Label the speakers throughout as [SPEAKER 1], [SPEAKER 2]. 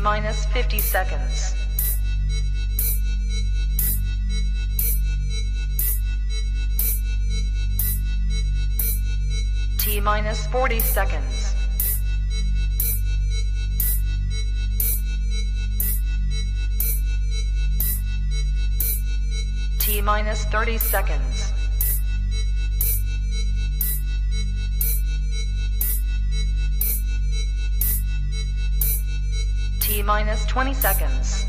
[SPEAKER 1] T-minus 50 seconds. T-minus 40 seconds. T-minus 30 seconds. T-minus 20 seconds.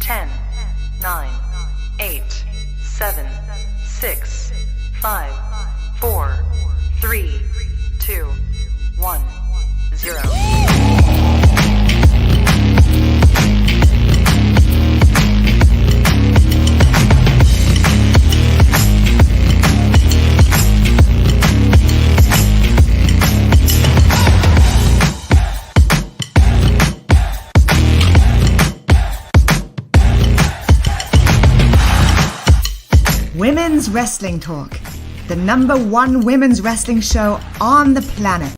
[SPEAKER 1] Ten, 9, 8, 7, 6, 5, 4, 3, 2, 1, 0.
[SPEAKER 2] Women's Wrestling Talk, the #1 women's wrestling show on the planet.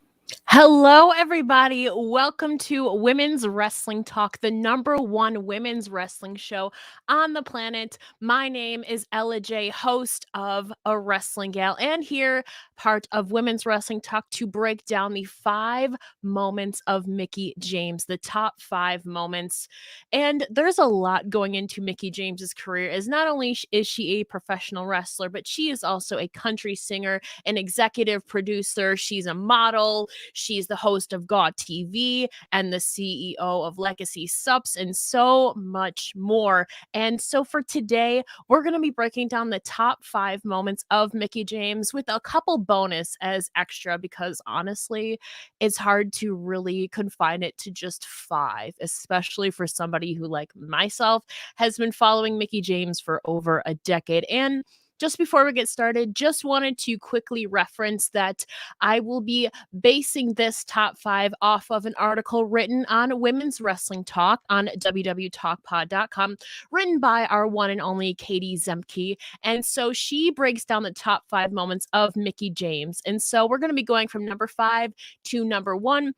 [SPEAKER 3] Hello, everybody. Welcome to Women's Wrestling Talk, the #1 women's wrestling show on the planet. My name is Ella J, host of A Wrestling Gal, and here, part of Women's Wrestling Talk, to break down the 5 moments of Mickie James, the top 5 moments. And there's a lot going into Mickie James's career, as not only is she a professional wrestler, but she is also a country singer, an executive producer. She's a model. She's the host of GAW TV and the CEO of Legacy Subs and so much more. And so for today, we're going to be breaking down the top 5 moments of Mickie James with a couple bonus as extra, because honestly, it's hard to really confine it to just 5, especially for somebody who, like myself, has been following Mickie James for over a decade. And just before we get started, just wanted to quickly reference that I will be basing this top 5 off of an article written on Women's Wrestling Talk on WWTalkPod.com, written by our one and only Katie Zemke. And so she breaks down the top 5 moments of Mickie James. And so we're going to be going from number 5 to number 1.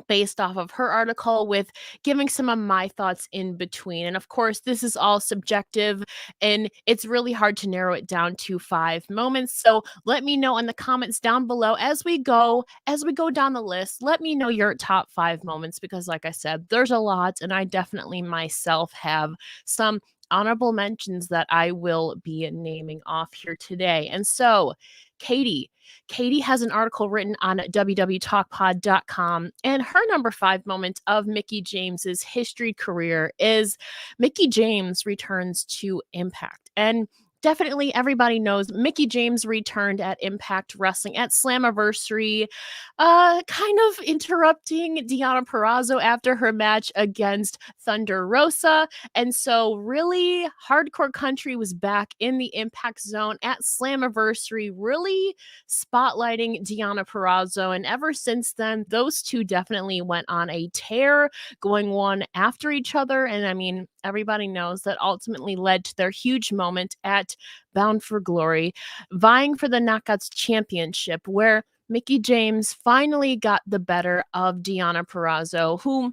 [SPEAKER 3] Based off of her article, with giving some of my thoughts in between. And of course, this is all subjective and it's really hard to narrow it down to 5 moments. So let me know in the comments down below as we go down the list. Let me know your top 5 moments, because like I said, there's a lot, and I definitely myself have some honorable mentions that I will be naming off here today. And so Katie has an article written on www.talkpod.com, and her number 5 moment of Mickie James's history career is Mickie James returns to Impact. And definitely everybody knows Mickie James returned at Impact Wrestling at Slammiversary, kind of interrupting Deonna Purrazzo after her match against Thunder Rosa. And so really, Hardcore Country was back in the Impact Zone at Slammiversary, really spotlighting Deonna Purrazzo. And ever since then, those two definitely went on a tear, going one after each other. And I mean, everybody knows that ultimately led to their huge moment at Bound for Glory, vying for the Knockouts Championship, where Mickie James finally got the better of Deonna Purrazzo, who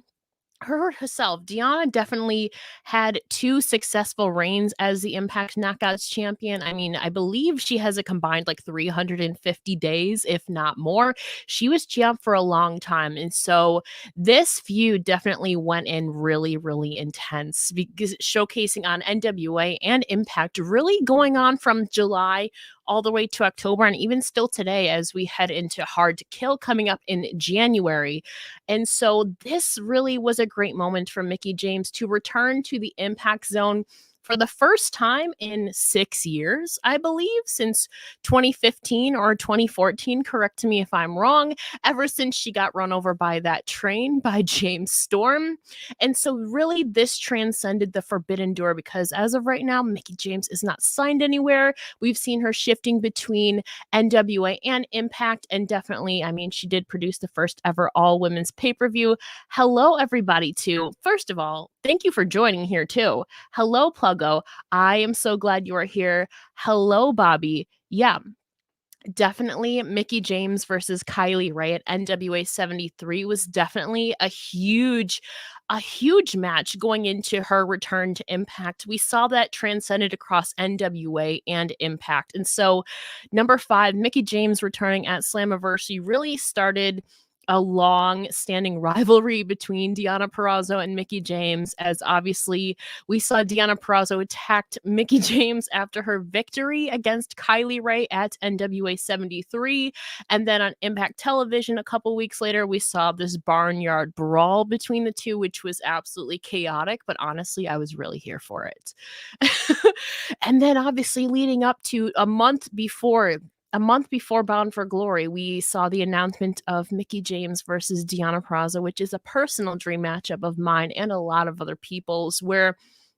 [SPEAKER 3] herself, Deonna definitely had 2 successful reigns as the Impact Knockouts champion. I mean, I believe she has a combined like 350 days, if not more. She was champ for a long time. And so this feud definitely went in really, really intense, because showcasing on NWA and Impact, really going on from July all the way to October, and even still today as we head into Hard to Kill coming up in January. And so this really was a great moment for Mickie James to return to the Impact Zone for the first time in 6 years, I believe, since 2015 or 2014. Correct me if I'm wrong. Ever since she got run over by that train by James Storm. And so really this transcended the Forbidden Door, because as of right now, Mickie James is not signed anywhere. We've seen her shifting between NWA and Impact, and definitely, I mean, she did produce the first ever all-women's pay-per-view. Hello, everybody, too. First of all, thank you for joining here, too. Hello, Pluggo. I am so glad you are here. Hello, Bobby. Yeah, Definitely Mickie James versus Kylie Ray at NWA 73 was definitely a huge match going into her return to Impact. We saw that transcended across NWA and Impact. And so number 5, Mickie James returning at Slammiversary really started a long-standing rivalry between Deonna Purrazzo and Mickie James, as obviously we saw Deonna Purrazzo attacked Mickie James after her victory against Kylie Ray at NWA 73. And then on Impact Television a couple weeks later, we saw this barnyard brawl between the two, which was absolutely chaotic. But honestly, I was really here for it. And then obviously leading up to a month before Bound for Glory, we saw the announcement of Mickie James versus Deonna Purrazzo, which is a personal dream matchup of mine and a lot of other people's, where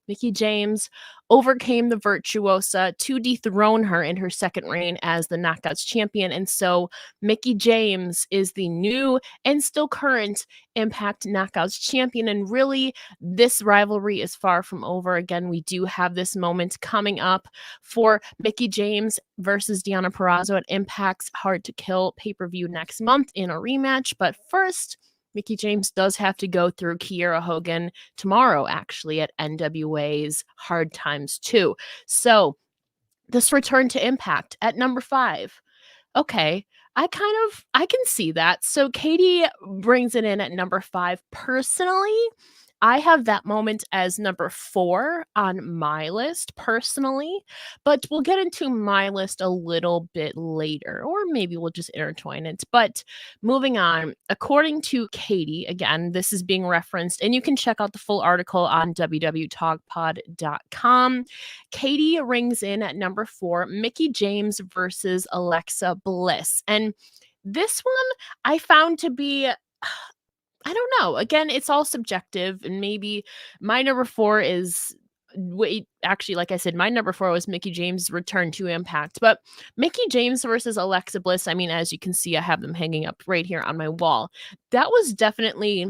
[SPEAKER 3] Mickie James overcame the Virtuosa to dethrone her in her second reign as the Knockouts champion. And so Mickie James is the new and still current Impact Knockouts champion. And really, this rivalry is far from over. Again, we do have this moment coming up for Mickie James versus Deonna Purrazzo at Impact's Hard to Kill pay-per-view next month in a rematch. But first, Mickie James does have to go through Kiera Hogan tomorrow, actually, at NWA's Hard Times 2. So, this return to Impact at number 5. Okay, I can see that. So, Katie brings it in at number 5. Personally, I have that moment as number 4 on my list personally, but we'll get into my list a little bit later, or maybe we'll just intertwine it. But moving on, according to Katie, again, this is being referenced, and you can check out the full article on www.talkpod.com. Katie rings in at number 4, Mickie James versus Alexa Bliss. And this one I found to be I don't know. Again, it's all subjective, and maybe my number 4 is actually, like I said, my number 4 was Mickie James' return to Impact. But Mickie James versus Alexa Bliss, I mean, as you can see, I have them hanging up right here on my wall. That was definitely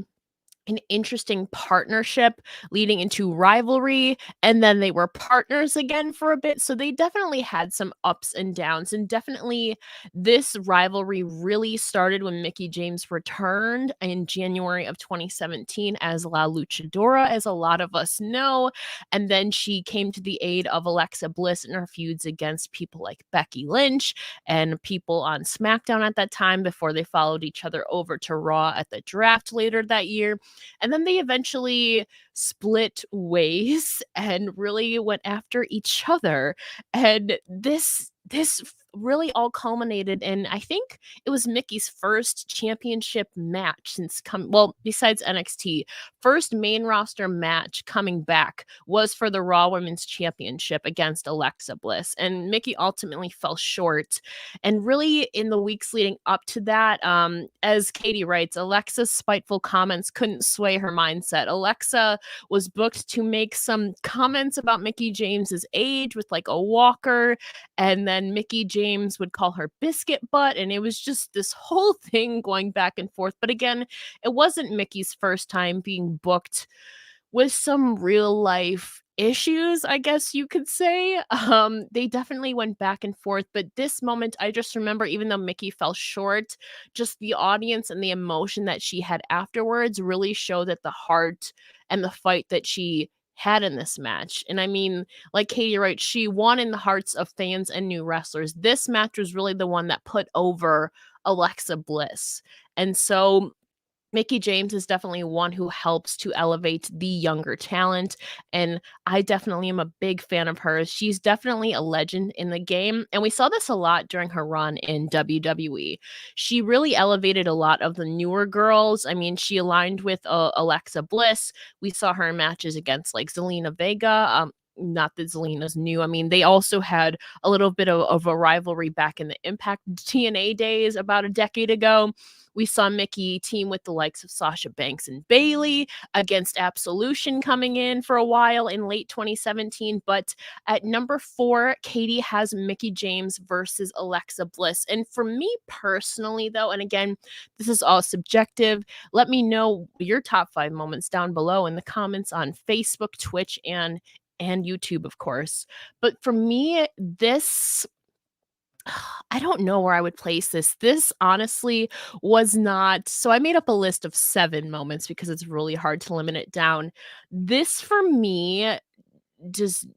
[SPEAKER 3] an interesting partnership leading into rivalry, and then they were partners again for a bit, so they definitely had some ups and downs, and definitely this rivalry really started when Mickie James returned in January of 2017 as La Luchadora, as a lot of us know, and then she came to the aid of Alexa Bliss in her feuds against people like Becky Lynch and people on SmackDown at that time before they followed each other over to Raw at the draft later that year. And then they eventually split ways and really went after each other. And this really all culminated in, I think it was Mickey's first championship match besides NXT, first main roster match coming back was for the Raw Women's Championship against Alexa Bliss. And Mickie ultimately fell short. And really, in the weeks leading up to that, as Katie writes, Alexa's spiteful comments couldn't sway her mindset. Alexa was booked to make some comments about Mickie James's age with like a walker, and then Mickie James would call her biscuit butt, and it was just this whole thing going back and forth. But again, it wasn't Mickey's first time being booked with some real life issues, I guess you could say. They definitely went back and forth, but this moment, I just remember, even though Mickie fell short, just the audience and the emotion that she had afterwards really showed that the heart and the fight that she had in this match. And I mean, like Katie writes, she won in the hearts of fans and new wrestlers. This match was really the one that put over Alexa Bliss. And so Mickie James is definitely one who helps to elevate the younger talent, and I definitely am a big fan of hers. She's definitely a legend in the game, and we saw this a lot during her run in WWE. She really elevated a lot of the newer girls. I mean, she aligned with Alexa Bliss. We saw her in matches against like Zelina Vega. Not that Zelina's new. I mean, they also had a little bit of a rivalry back in the Impact TNA days about a decade ago. We saw Mickie team with the likes of Sasha Banks and Bayley against Absolution coming in for a while in late 2017. But at number 4, Katie has Mickie James versus Alexa Bliss. And for me personally, though, and again, this is all subjective, let me know your top 5 moments down below in the comments on Facebook, Twitch, and YouTube, of course. But for me, this I don't know where I would place this. This honestly was not, so I made up a list of 7 moments because it's really hard to limit it down. This for me just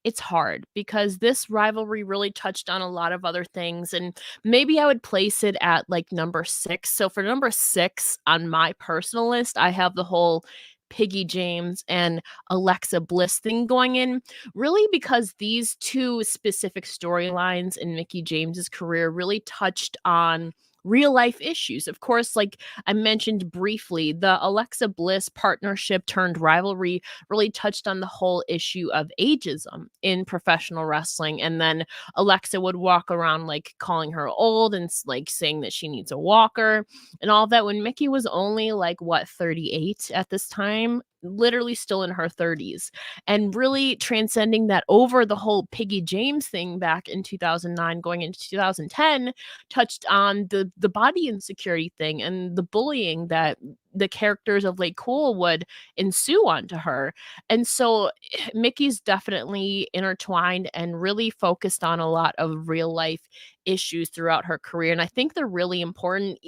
[SPEAKER 3] it's hard because this rivalry really touched on a lot of other things, and maybe I would place it at like number 6. So for number 6 on my personal list, I have the whole Piggy James and Alexa Bliss thing going in, really because these two specific storylines in Mickie James's career really touched on real life issues. Of course, like I mentioned briefly, the Alexa Bliss partnership turned rivalry really touched on the whole issue of ageism in professional wrestling. And then Alexa would walk around like calling her old and like saying that she needs a walker and all that when Mickie was only like, what, 38 at this time? Literally still in her 30s, and really transcending that over the whole Piggy James thing back in 2009 going into 2010 touched on the body insecurity thing and the bullying that the characters of Late Cool would ensue onto her. And so Mickey's definitely intertwined and really focused on a lot of real life issues throughout her career. And I think they're really important.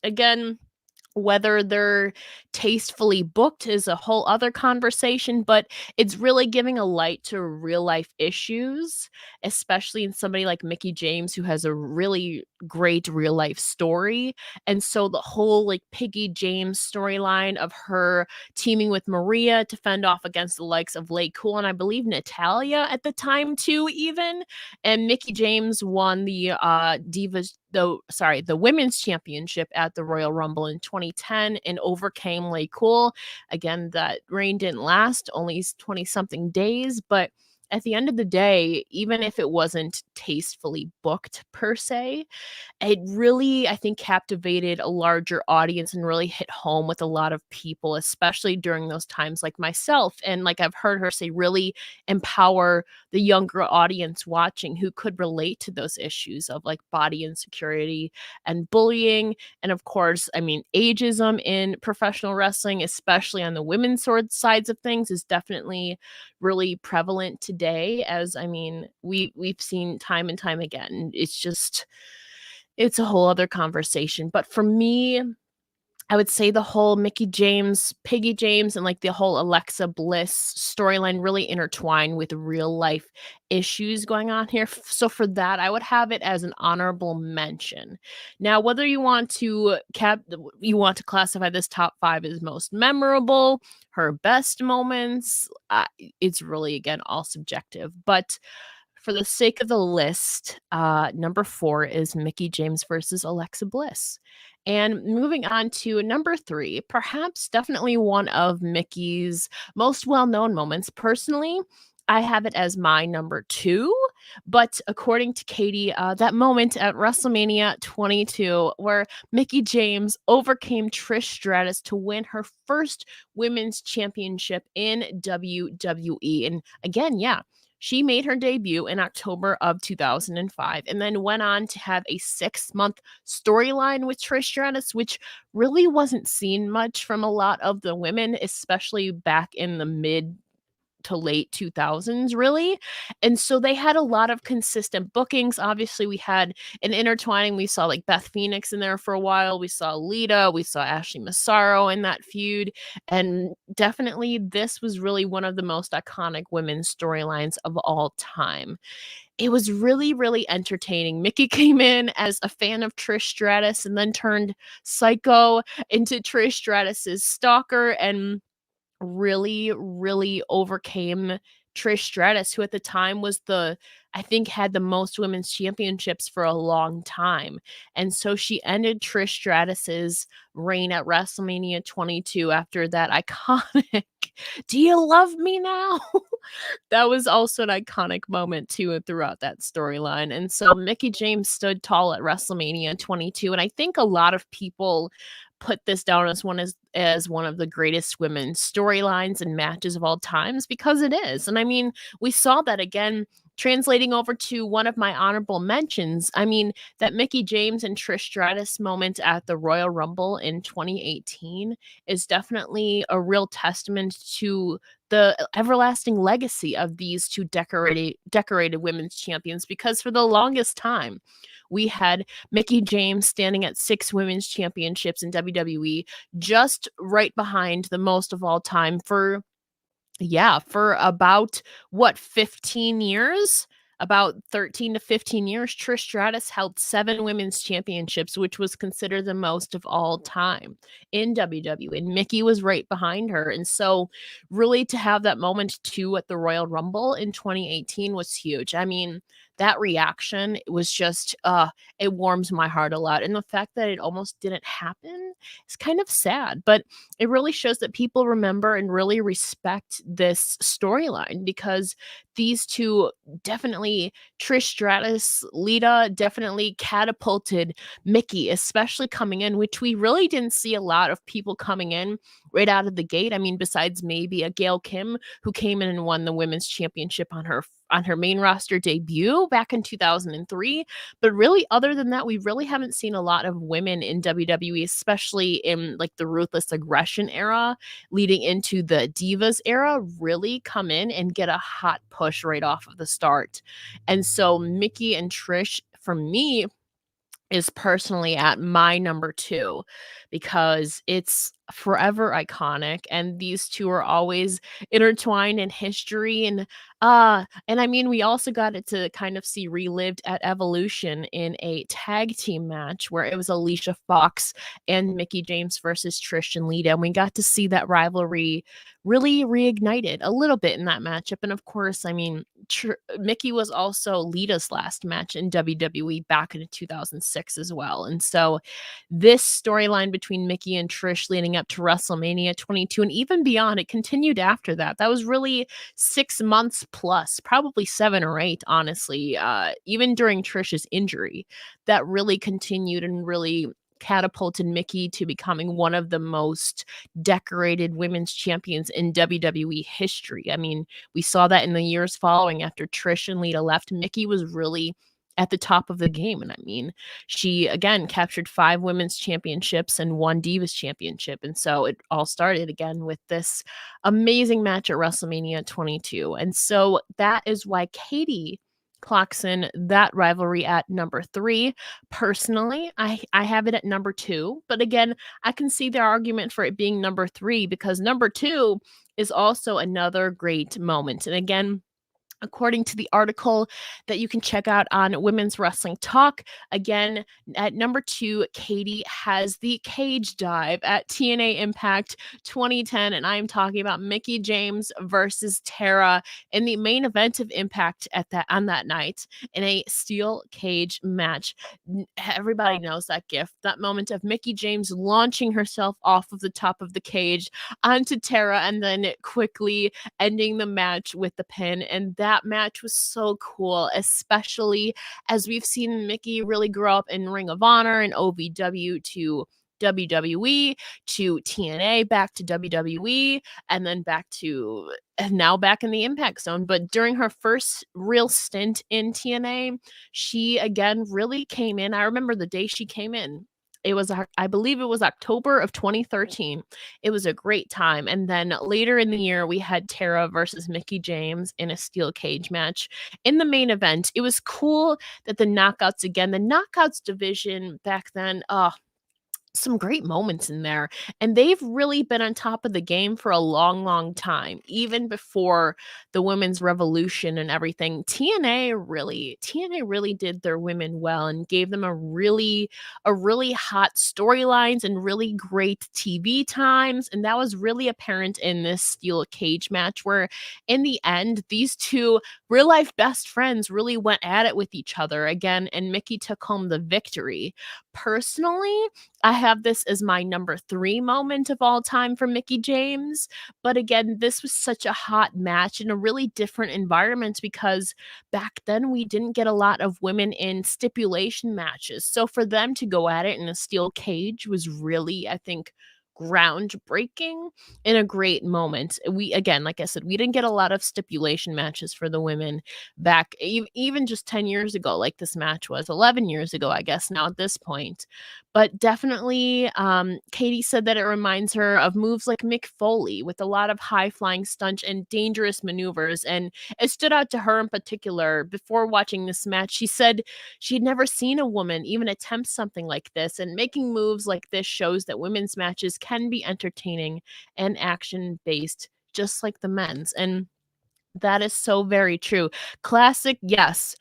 [SPEAKER 3] Again, whether they're tastefully booked is a whole other conversation, but it's really giving a light to real life issues, especially in somebody like Mickie James, who has a really great real life story. And so the whole like Piggy James storyline of her teaming with Maria to fend off against the likes of Late Cool and I believe Natalia at the time too, even. And Mickie James won the the women's championship at the Royal Rumble in 2010 and overcame Lay Cool. Again, that reign didn't last, only 20 something days, but at the end of the day, even if it wasn't tastefully booked per se, it really, I think, captivated a larger audience and really hit home with a lot of people, especially during those times like myself. And like I've heard her say, really empower the younger audience watching who could relate to those issues of like body insecurity and bullying. And of course, I mean, ageism in professional wrestling, especially on the women's sword sides of things, is definitely really prevalent today. As I mean, we've seen time and time again. It's a whole other conversation. But for me, I would say the whole Mickie James, Piggy James, and like the whole Alexa Bliss storyline really intertwined with real life issues going on here. So for that, I would have it as an honorable mention. Now, whether you want to classify this top 5 as most memorable, her best moments, it's really again all subjective. But for the sake of the list, number 4 is Mickie James versus Alexa Bliss. And moving on to number 3, perhaps definitely one of Mickey's most well-known moments. Personally, I have it as my number 2, but according to Katie, that moment at WrestleMania 22 where Mickie James overcame Trish Stratus to win her first women's championship in WWE. And again, yeah, she made her debut in October of 2005 and then went on to have a 6-month storyline with Trish Stratus, which really wasn't seen much from a lot of the women, especially back in the mid to late 2000s, really. And so they had a lot of consistent bookings. Obviously, we had an intertwining. We saw like Beth Phoenix in there for a while. We saw Lita. We saw Ashley Massaro in that feud. And definitely, this was really one of the most iconic women's storylines of all time. It was really, really entertaining. Mickie came in as a fan of Trish Stratus and then turned psycho into Trish Stratus's stalker and really, really overcame Trish Stratus, who at the time was I think had the most women's championships for a long time. And so she ended Trish Stratus's reign at WrestleMania 22 after that iconic, "Do you love me now?" That was also an iconic moment too throughout that storyline. And so Mickie James stood tall at WrestleMania 22. And I think a lot of people put this down as one of the greatest women's storylines and matches of all times because it is. And I mean, we saw that again translating over to one of my honorable mentions. I mean, that Mickie James and Trish Stratus moment at the Royal Rumble in 2018 is definitely a real testament to the everlasting legacy of these two decorated women's champions, because for the longest time we had Mickie James standing at 6 women's championships in WWE, just right behind the most of all time for about 15 years? About 13 to 15 years, Trish Stratus held 7 women's championships, which was considered the most of all time in WWE. And Mickie was right behind her. And so, really, to have that moment too at the Royal Rumble in 2018 was huge. I mean, that reaction was just, it warms my heart a lot. And the fact that it almost didn't happen is kind of sad. But it really shows that people remember and really respect this storyline, because these two definitely, Trish Stratus, Lita, definitely catapulted Mickie, especially coming in, which we really didn't see a lot of people coming in right out of the gate. I mean, besides maybe a Gail Kim, who came in and won the women's championship on her main roster debut back in 2003. But really, other than that, we really haven't seen a lot of women in WWE, especially in like the Ruthless Aggression era leading into the Divas era, really come in and get a hot push right off of the start. And so Mickie and Trish, for me, is personally at my number 2, because it's forever iconic, and these two are always intertwined in history. And I mean, we also got it to kind of see relived at Evolution in a tag team match where it was Alicia Fox and Mickie James versus Trish and Lita, and we got to see that rivalry really reignited a little bit in that matchup. And of course, I mean, Mickie was also Lita's last match in WWE back in 2006 as well. And so this storyline between Mickie and Trish leading up to WrestleMania 22 and even beyond, it continued after that. That was really 6 months plus, probably 7 or 8, honestly, even during Trish's injury, that really continued and really catapulted Mickie to becoming one of the most decorated women's champions in WWE history. I mean, we saw that in the years following after Trish and Lita left. Mickie was really at the top of the game. And I mean, she again captured 5 women's championships and 1 Divas championship. And so it all started again with this amazing match at WrestleMania 22. And so that is why Katie clocks in that rivalry at number 3. Personally, I have it at number 2. But again, I can see the argument for it being number 3, because number 2 is also another great moment. And again, according to the article that you can check out on Women's Wrestling Talk, again, at number 2, Katie has the cage dive at TNA Impact 2010, and I am talking about Mickie James versus Tara in the main event of Impact on that night in a steel cage match. Everybody knows that gift, that moment of Mickie James launching herself off of the top of the cage onto Tara and then quickly ending the match with the pin. And that match was so cool, especially as we've seen Mickie really grow up in Ring of Honor and OVW to WWE to TNA, back to WWE, and then now back in the Impact Zone. But during her first real stint in TNA, she again really came in. I remember the day she came in. I believe it was October of 2013. It was a great time. And then later in the year, we had Tara versus Mickie James in a steel cage match in the main event. It was cool that the knockouts division back then, some great moments in there, and they've really been on top of the game for a long time, even before the women's revolution and everything. TNA really did their women well and gave them a really hot storylines and really great TV times, and that was really apparent in this steel cage match, where in the end these two real life best friends really went at it with each other again, and Mickie took home the victory. Personally, I have this as my number 3 moment of all time for Mickie James. But again, this was such a hot match in a really different environment, because back then we didn't get a lot of women in stipulation matches. So for them to go at it in a steel cage was really, I think, groundbreaking in a great moment. Again, like I said, we didn't get a lot of stipulation matches for the women back even just 10 years ago, like this match was 11 years ago, I guess now at this point. But definitely, Katie said that it reminds her of moves like Mick Foley with a lot of high flying stunts and dangerous maneuvers. And it stood out to her in particular before watching this match. She said she'd never seen a woman even attempt something like this. And making moves like this shows that women's matches can be entertaining and action based, just like the men's. And that is so very true. Classic, yes.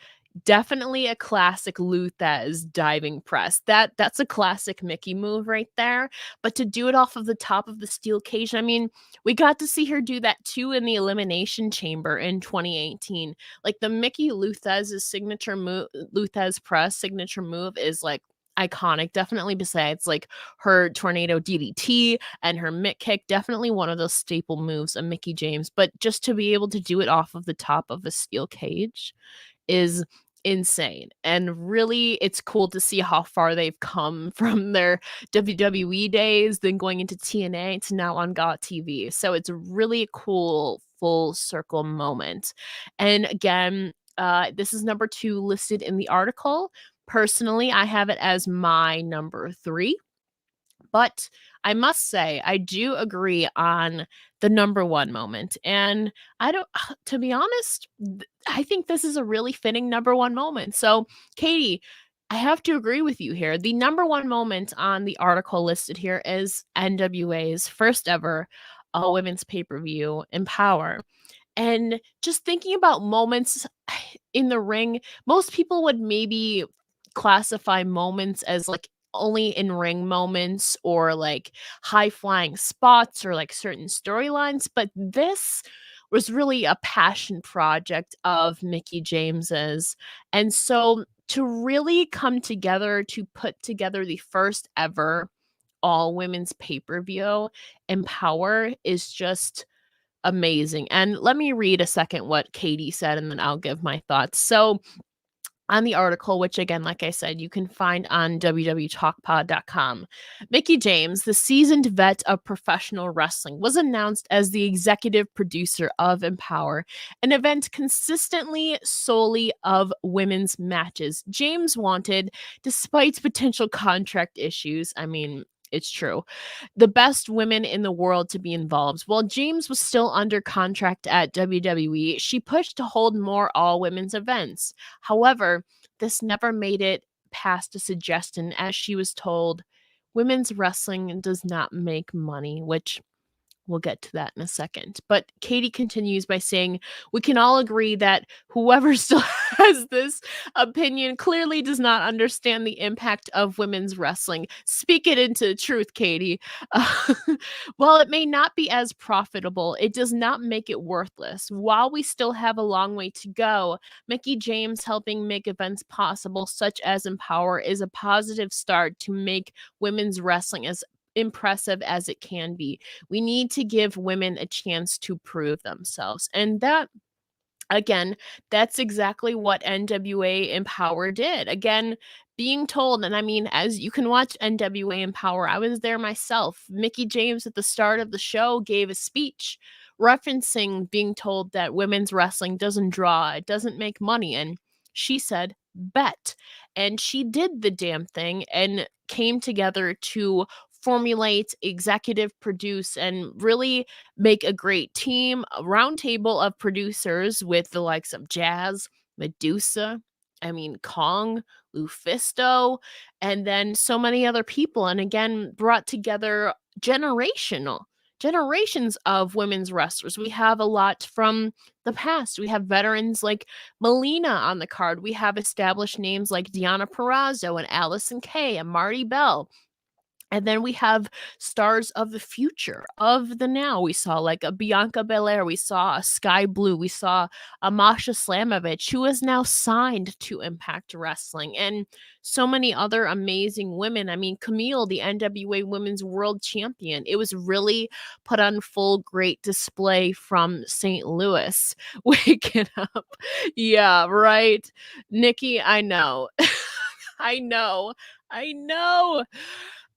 [SPEAKER 3] Definitely a classic Luthez diving press. That's a classic Mickie move right there. But to do it off of the top of the steel cage, I mean, we got to see her do that too in the Elimination Chamber in 2018. Like the Mickie Luthez's signature move, Luthez press signature move is like iconic. Definitely besides like her tornado DDT and her mitt kick, definitely one of those staple moves of Mickie James. But just to be able to do it off of the top of a steel cage is insane. And really, it's cool to see how far they've come from their WWE days, then going into TNA to now on GOT TV. So it's a really cool full circle moment. And again, this is number 2 listed in the article. Personally, I have it as my number 3. But I must say, I do agree on the number 1 moment. And I don't, to be honest, I think this is a really fitting number 1 moment. So, Katie, I have to agree with you here. The number 1 moment on the article listed here is NWA's first ever all women's pay per view, Empower. And just thinking about moments in the ring, most people would maybe classify moments as like only in ring moments or like high flying spots or like certain storylines, but this was really a passion project of Mickie James's. And so to really come together to put together the first ever all women's pay-per-view, Empower, is just amazing. And let me read a second what Katie said and then I'll give my thoughts. So on the article, which again, like I said, you can find on www.talkpod.com. Mickie James, the seasoned vet of professional wrestling, was announced as the executive producer of Empower, an event consistently solely of women's matches. James wanted, despite potential contract issues, I mean, it's true, the best women in the world to be involved. While James was still under contract at WWE, she pushed to hold more all women's events. However, this never made it past a suggestion, as she was told, women's wrestling does not make money, which we'll get to that in a second. But Katie continues by saying, we can all agree that whoever still has this opinion clearly does not understand the impact of women's wrestling. Speak it into truth, Katie. Uh, while it may not be as profitable, it does not make it worthless. While we still have a long way to go, Mickie James helping make events possible, such as Empower, is a positive start to make women's wrestling as impressive as it can be. We need to give women a chance to prove themselves. And that, again, that's exactly what NWA Empower did. Again, being told, and I mean, as you can watch NWA Empower, I was there myself. Mickie James at the start of the show gave a speech referencing being told that women's wrestling doesn't draw, it doesn't make money. And she said, bet. And she did the damn thing and came together to formulate, executive produce, and really make a great team, a round table of producers with the likes of Jazz, Medusa, I mean, Kong, Lufisto, and then so many other people. And again, brought together generations of women's wrestlers. We have a lot from the past. We have veterans like Melina on the card. We have established names like Deonna Purrazzo and Allison Kay and Marty Bell. And then we have stars of the future, of the now. We saw like a Bianca Belair. We saw a Sky Blue. We saw a Masha Slamovich, who is now signed to Impact Wrestling. And so many other amazing women. I mean, Camille, the NWA Women's World Champion. It was really put on full great display from St. Louis. Waking up. Yeah, right. Nikki, I know. I know. I know.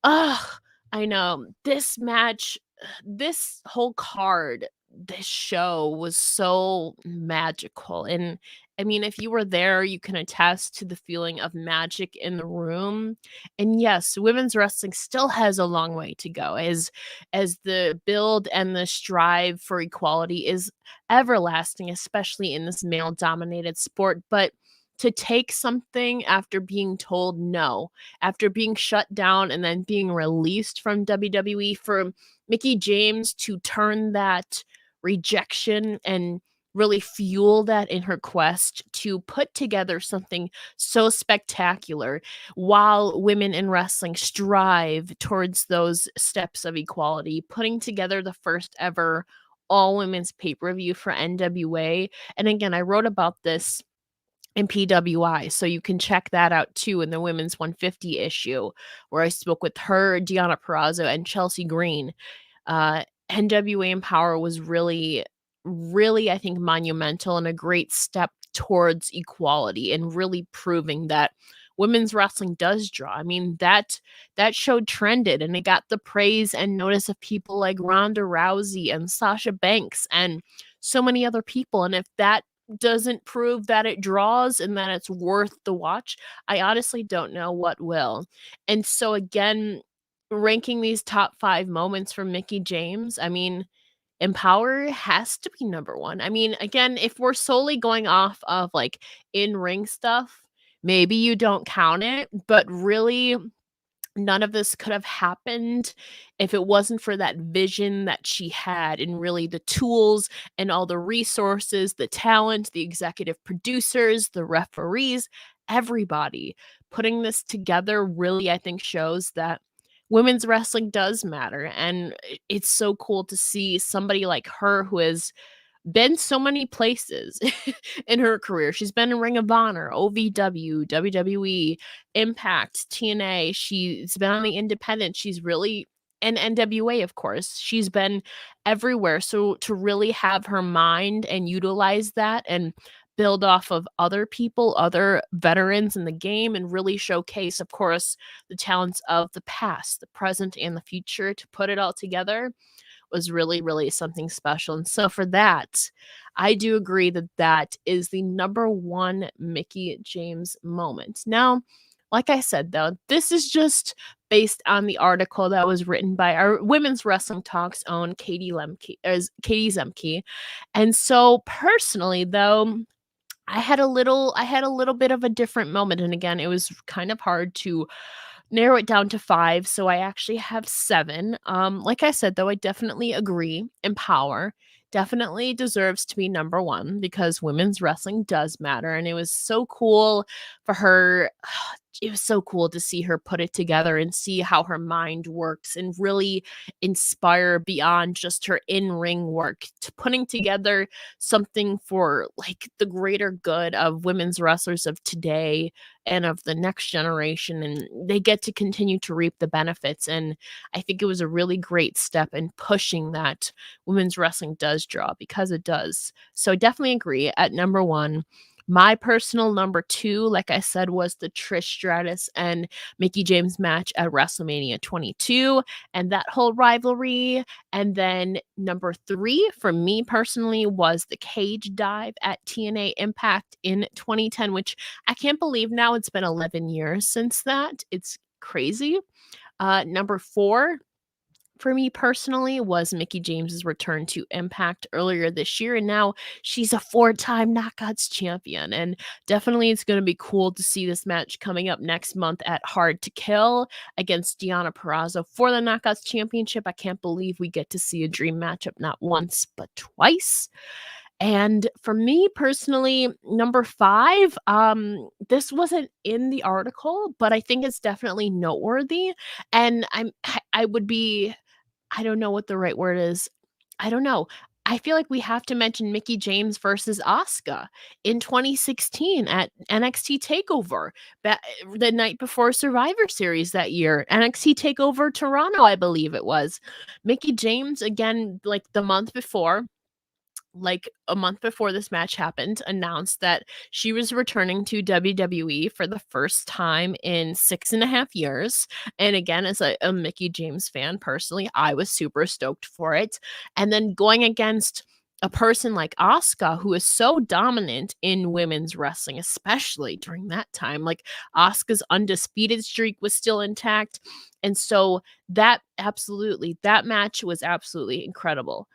[SPEAKER 3] Ugh, I know. This match, this whole card this show was so magical. And I mean, if you were there, you can attest to the feeling of magic in the room. And yes, women's wrestling still has a long way to go as the build and the strive for equality is everlasting, especially in this male dominated sport. But to take something after being told no, after being shut down and then being released from WWE, for Mickie James to turn that rejection and really fuel that in her quest to put together something so spectacular while women in wrestling strive towards those steps of equality, putting together the first ever all women's pay-per-view for NWA. And again, I wrote about this in PWI, so you can check that out too in the women's 150 issue, where I spoke with her, Deonna Purrazzo, and Chelsea Green. NWA Empower was really, really, I think, monumental and a great step towards equality and really proving that women's wrestling does draw. I mean, that show trended and it got the praise and notice of people like Ronda Rousey and Sasha Banks and so many other people. And if that doesn't prove that it draws and that it's worth the watch, I honestly don't know what will. And so again, ranking these top 5 moments from Mickie James, I mean, Empower has to be number 1. I mean, again, if we're solely going off of like in-ring stuff, maybe you don't count it, but really none of this could have happened if it wasn't for that vision that she had and really the tools and all the resources, the talent, the executive producers, the referees, everybody putting this together really, I think, shows that women's wrestling does matter. And it's so cool to see somebody like her who has been so many places in her career. She's been in Ring of Honor, OVW, WWE, Impact, TNA. She's been on the independent. She's really and NWA, of course. She's been everywhere. So to really have her mind and utilize that and build off of other people, other veterans in the game, and really showcase, of course, the talents of the past, the present, and the future to put it all together was really, really something special. And so for that, I do agree that that is the number 1 Mickie James moment. Now, like I said, though, this is just based on the article that was written by our Women's Wrestling Talk's own Katie Zemke. And so personally, though, I had a little bit of a different moment. And again, it was kind of hard to narrow it down to 5, so I actually have 7. Like I said, though, I definitely agree. Empower definitely deserves to be number 1 because women's wrestling does matter, and it was so cool for her. It was so cool to see her put it together and see how her mind works and really inspire beyond just her in-ring work to putting together something for like the greater good of women's wrestlers of today and of the next generation, and they get to continue to reap the benefits. And I think it was a really great step in pushing that women's wrestling does draw, because it does. So I definitely agree at number 1. My personal number 2, like I said, was the Trish Stratus and Mickie James match at WrestleMania 22 and that whole rivalry. And then number 3 for me personally was the cage dive at TNA Impact in 2010, which I can't believe now it's been 11 years since that. It's crazy. Number 4 for me personally was Mickie James's return to Impact earlier this year, and now she's a 4-time Knockouts champion. And definitely it's going to be cool to see this match coming up next month at Hard to Kill against Deonna Purrazzo for the Knockouts championship. I can't believe we get to see a dream matchup not once but twice. And for me personally, number 5, this wasn't in the article, but I think it's definitely noteworthy. And I would be, I don't know what the right word is. I don't know. I feel like we have to mention Mickie James versus Asuka in 2016 at NXT Takeover, the night before Survivor Series that year. NXT Takeover Toronto, I believe it was. Mickie James, again, like the month before, like a month before this match happened, announced that she was returning to WWE for the first time in 6.5 years. And again, as a Mickie James fan personally, I was super stoked for it. And then going against a person like Asuka, who is so dominant in women's wrestling, especially during that time. Like Asuka's undisputed streak was still intact. And so that match was absolutely incredible.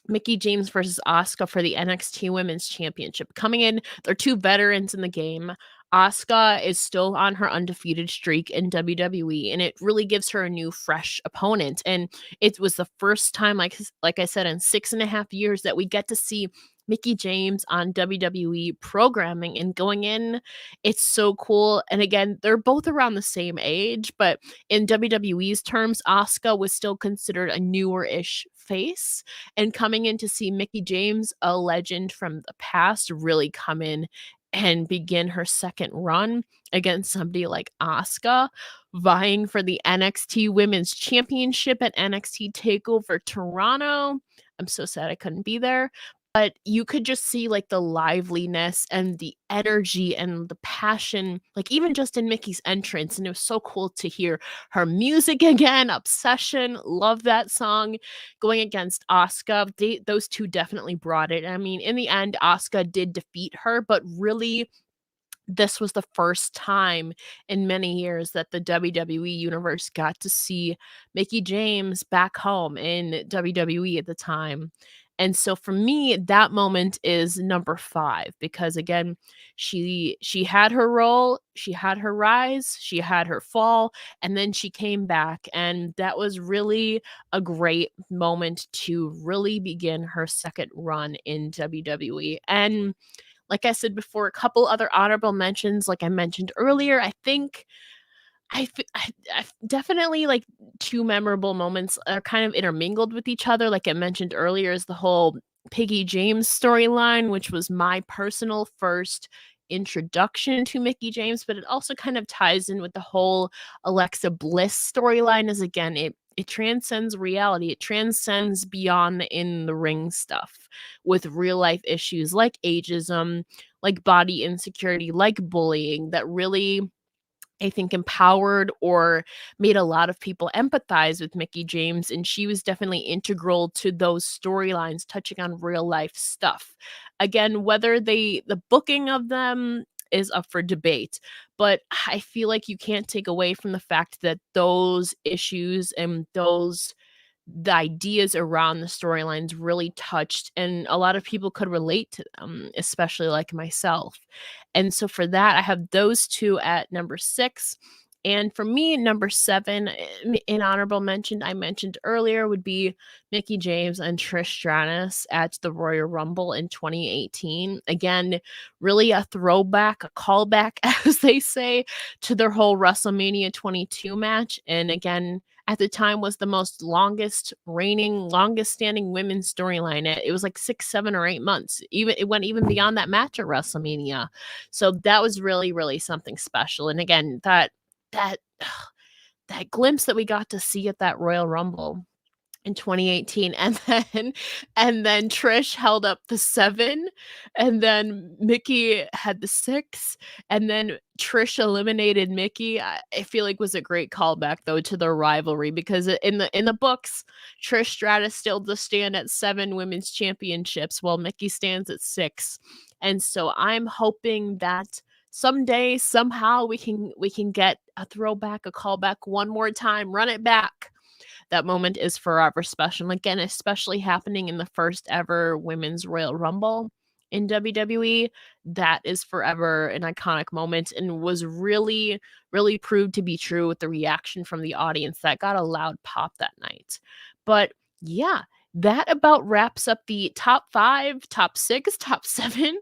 [SPEAKER 3] Mickie James versus Asuka for the NXT Women's Championship. Coming in, they're two veterans in the game. Asuka is still on her undefeated streak in WWE, and it really gives her a new, fresh opponent. And it was the first time, like I said, in 6.5 years that we get to see Mickie James on WWE programming and going in. It's so cool. And again, they're both around the same age, but in WWE's terms, Asuka was still considered a newer-ish face. And coming in to see Mickie James, a legend from the past, really come in and begin her second run against somebody like Asuka, vying for the NXT Women's Championship at NXT Takeover Toronto. I'm so sad I couldn't be there. But you could just see like the liveliness and the energy and the passion, like even just in Mickie's entrance. And it was so cool to hear her music again. Obsession, love that song. Going against Asuka, those two definitely brought it. I mean, in the end, Asuka did defeat her, but really, this was the first time in many years that the WWE universe got to see Mickie James back home in WWE at the time. And so for me, that moment is number 5 because again, she had her role, she had her rise, she had her fall, and then she came back. And that was really a great moment to really begin her second run in WWE. And like I said before, a couple other honorable mentions, like I mentioned earlier. I think I definitely like 2 memorable moments are kind of intermingled with each other. Like I mentioned earlier, is the whole Piggy James storyline, which was my personal first introduction to Mickie James, but it also kind of ties in with the whole Alexa Bliss storyline. As again, it transcends reality. It transcends beyond the in the ring stuff with real life issues like ageism, like body insecurity, like bullying that really, I think, empowered or made a lot of people empathize with Mickie James. And she was definitely integral to those storylines touching on real life stuff. Again, whether the booking of them is up for debate, but I feel like you can't take away from the fact that those issues and the ideas around the storylines really touched, and a lot of people could relate to them, especially like myself. And so for that, I have those two at number 6. And for me, number 7, in honorable mention, I mentioned earlier, would be Mickie James and Trish Stratus at the Royal Rumble in 2018. Again, really a throwback, a callback, as they say, to their whole WrestleMania 22 match. And again, at the time was the longest standing women's storyline. It was like 6, 7, or 8 months. It went even beyond that match at WrestleMania. So that was really, really something special. And again, that that glimpse that we got to see at that Royal Rumble in 2018, and then Trish held up the 7, and then Mickie had the 6, and then Trish eliminated Mickie. I feel like was a great callback though to their rivalry, because in the books, Trish Stratus still does stand at 7 women's championships while Mickie stands at 6. And so I'm hoping that someday, somehow, we can get a throwback, a callback one more time, run it back. That moment is forever special. And again, especially happening in the first ever Women's Royal Rumble in WWE, that is forever an iconic moment and was really, really proved to be true with the reaction from the audience that got a loud pop that night. But yeah, that about wraps up the top 5, top 6, top 7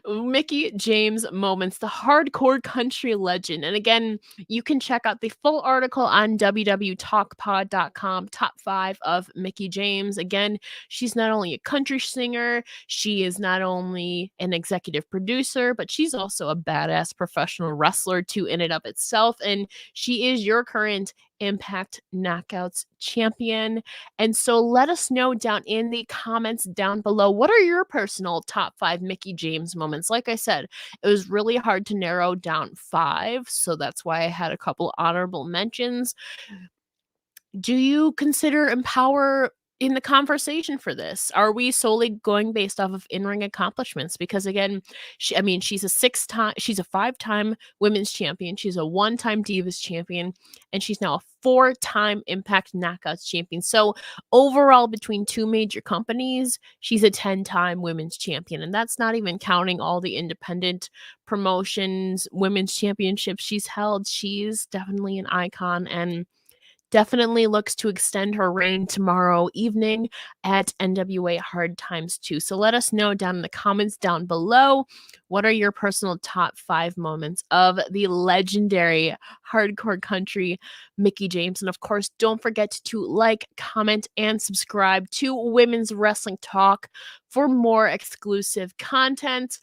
[SPEAKER 3] Mickie James moments, the hardcore country legend. And again, you can check out the full article on www.talkpod.com, top 5 of Mickie James. Again, she's not only a country singer, she is not only an executive producer, but she's also a badass professional wrestler too in and of itself. And she is your current Impact Knockouts champion. And so let us know down in the comments down below, what are your personal top 5 Mickie James moments? Like I said, it was really hard to narrow down 5, so that's why I had a couple honorable mentions. Do you consider Empower in the conversation for this? Are we solely going based off of in-ring accomplishments? Because again, she's a 5-time women's champion. She's a 1-time Divas champion, and she's now a 4-time Impact Knockouts champion. So overall, between 2 major companies, she's a 10-time women's champion. And that's not even counting all the independent promotions, women's championships she's held. She's definitely an icon and definitely looks to extend her reign tomorrow evening at NWA Hard Times 2. So let us know down in the comments down below, what are your personal top 5 moments of the legendary hardcore country Mickie James? And of course, don't forget to like, comment, and subscribe to Women's Wrestling Talk for more exclusive content.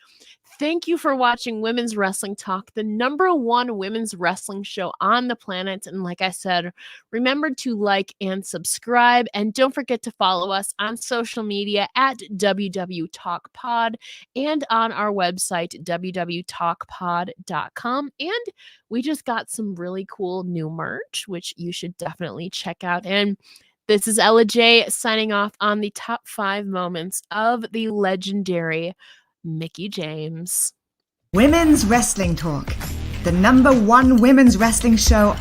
[SPEAKER 3] Thank you for watching Women's Wrestling Talk, the #1 women's wrestling show on the planet. And like I said, remember to like and subscribe. And don't forget to follow us on social media at WWTalkPod and on our website, www.talkpod.com. And we just got some really cool new merch, which you should definitely check out. And this is Ella J signing off on the top 5 moments of the legendary Mickie James.
[SPEAKER 2] Women's Wrestling Talk, the #1 women's wrestling show